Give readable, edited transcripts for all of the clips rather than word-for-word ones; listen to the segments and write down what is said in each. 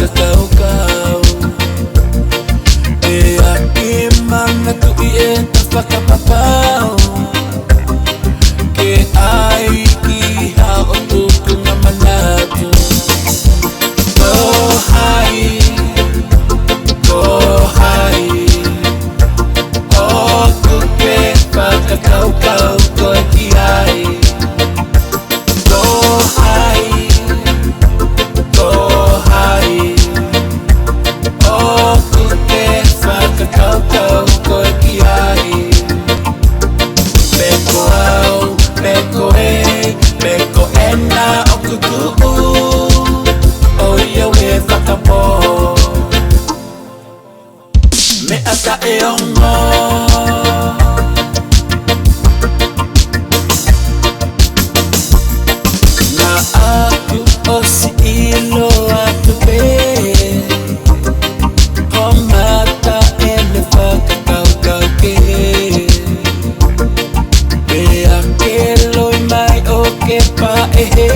fakakaukau. E ake mana tu I e ta fakapapau. Ke ai ki hao tuku na manatu. Kohai, kohai, oku ke fakakaukau koe kiai. Kohai, kohai, oku ke fakakaukau koe kiai. Peko au, peko e, peko ena oku tu'u. Oia we fakapo me ata e ongo. Na aku o si ilo atu pe o mata e le fakakaukau ke pe ake loi mai o ke pa e he.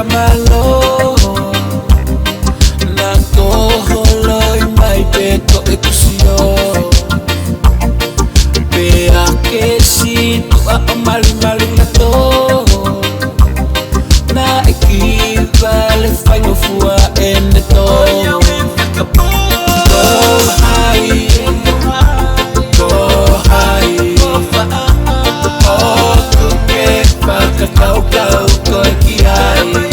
Malo na koholoi mai peko e kusio. Peake si tua o mali na to. Na e kiva le whaingo fua e ne to. Kohai, kohai, oku ke fakakaukau koe kiai.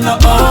No,